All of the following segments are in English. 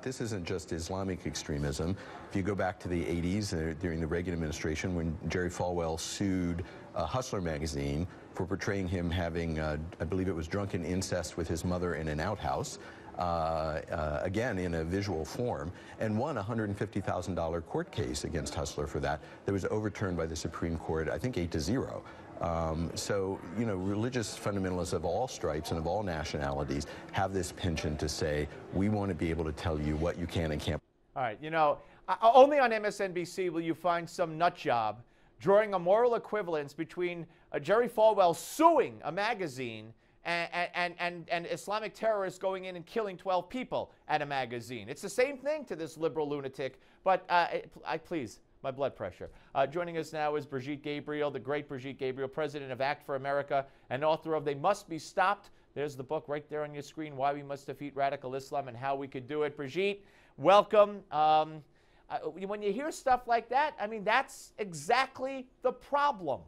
this isn't just Islamic extremism. If you go back to the 80s, during the Reagan administration, when Jerry Falwell sued Hustler magazine for portraying him having, I believe it was drunken incest with his mother in an outhouse, again in a visual form, and won a $150,000 court case against Hustler for that. That was overturned by the Supreme Court, I think 8-0. So, you know, religious fundamentalists of all stripes and of all nationalities have this penchant to say, we want to be able to tell you what you can and can't. All right, you know, only on MSNBC will you find some nut job drawing a moral equivalence between Jerry Falwell suing a magazine and Islamic terrorists going in and killing 12 people at a magazine. It's the same thing to this liberal lunatic, but please, my blood pressure. Joining us now is Brigitte Gabriel, the great Brigitte Gabriel, president of Act for America and author of They Must Be Stopped. There's the book right there on your screen, Why We Must Defeat Radical Islam and How We Could Do It. Brigitte, welcome. When you hear stuff like that, I mean, that's exactly the problem.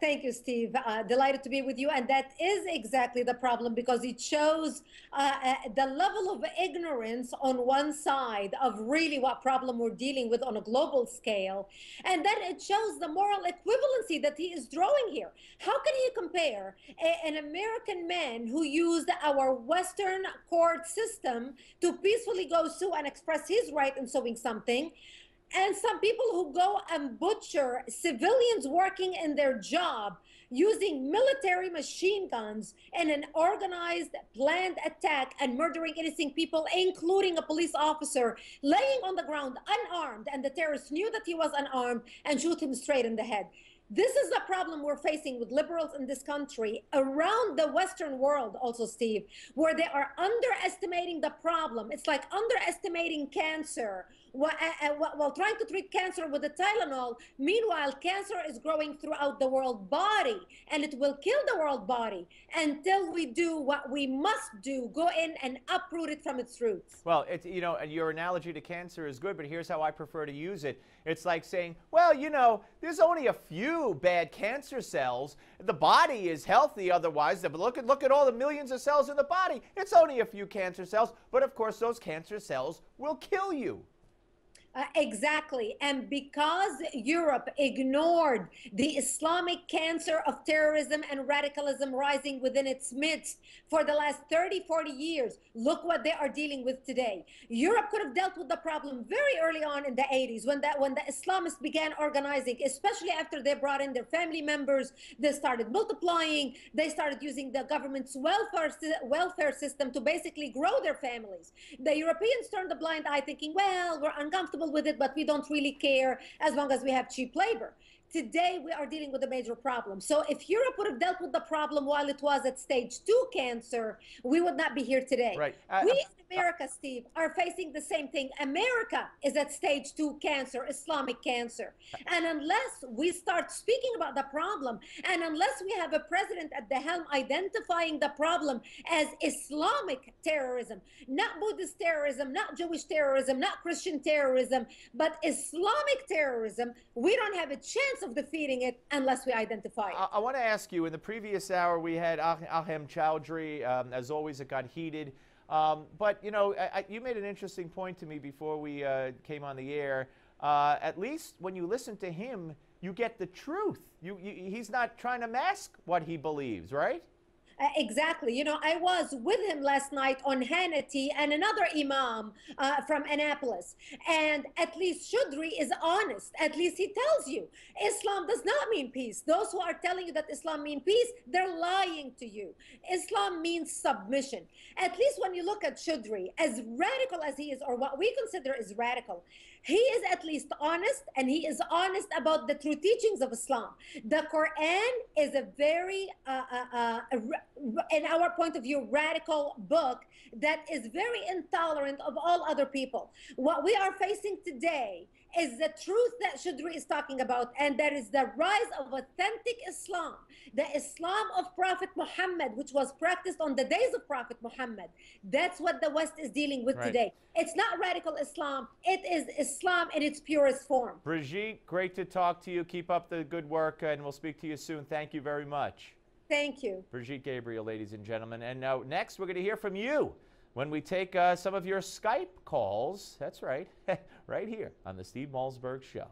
Thank you, Steve. Delighted to be with you. And that is exactly the problem, because it shows the level of ignorance on one side of really what problem we're dealing with on a global scale. And then it shows the moral equivalency that he is drawing here. How can you compare an American man who used our Western court system to peacefully go sue and express his right in suing something, and some people who go and butcher civilians working in their job using military machine guns in an organized, planned attack and murdering innocent people, including a police officer laying on the ground unarmed, and the terrorists knew that he was unarmed and shoot him straight in the head. This is the problem we're facing with liberals in this country, around the Western world also, Steve, where they are underestimating the problem. It's like underestimating cancer while trying to treat cancer with the Tylenol. Meanwhile, cancer is growing throughout the world body, and it will kill the world body until we do what we must do, go in and uproot it from its roots. Well, you know, and your analogy to cancer is good, but here's how I prefer to use it. It's like saying, well, you know, there's only a few bad cancer cells. The body is healthy otherwise. But look at all the millions of cells in the body. It's only a few cancer cells. But of course, those cancer cells will kill you. Exactly. And because Europe ignored the Islamic cancer of terrorism and radicalism rising within its midst for the last 30, 40 years, look what they are dealing with today. Europe could have dealt with the problem very early on in the 80s when the Islamists began organizing, especially after they brought in their family members. They started multiplying. They started using the government's welfare system to basically grow their families. The Europeans turned a blind eye, thinking, well, we're uncomfortable with it, but we don't really care as long as we have cheap labor. Today, we are dealing with a major problem. So if Europe would have dealt with the problem while it was at stage 2 cancer, we would not be here today. Right. We in America, Steve, are facing the same thing. America is at stage 2 cancer, Islamic cancer. And unless we start speaking about the problem, and unless we have a president at the helm identifying the problem as Islamic terrorism, not Buddhist terrorism, not Jewish terrorism, not Christian terrorism, but Islamic terrorism, we don't have a chance of defeating it unless we identify it. I want to ask you, in the previous hour we had Ahem Chowdhury. As always, it got heated. But, you know, you made an interesting point to me before we came on the air. At least when you listen to him, you get the truth. He's not trying to mask what he believes, right? Exactly. You know, I was with him last night on Hannity and another imam from Annapolis. And at least Chowdhury is honest. At least he tells you Islam does not mean peace. Those who are telling you that Islam means peace, they're lying to you. Islam means submission. At least when you look at Chowdhury, as radical as he is, or what we consider is radical, he is at least honest, and he is honest about the true teachings of Islam. The Quran is a very, in our point of view, radical book that is very intolerant of all other people. What we are facing today is the truth that Chowdhury is talking about, and that is the rise of authentic Islam, the Islam of Prophet Muhammad, which was practiced on the days of Prophet Muhammad. That's what the West is dealing with today. It's not radical Islam. It is Islam in its purest form. Brigitte, great to talk to you. Keep up the good work, and we'll speak to you soon. Thank you very much. Thank you. Brigitte Gabriel, ladies and gentlemen. And now next, we're going to hear from you. when we take some of your Skype calls. That's right, right here on the Steve Malzberg Show.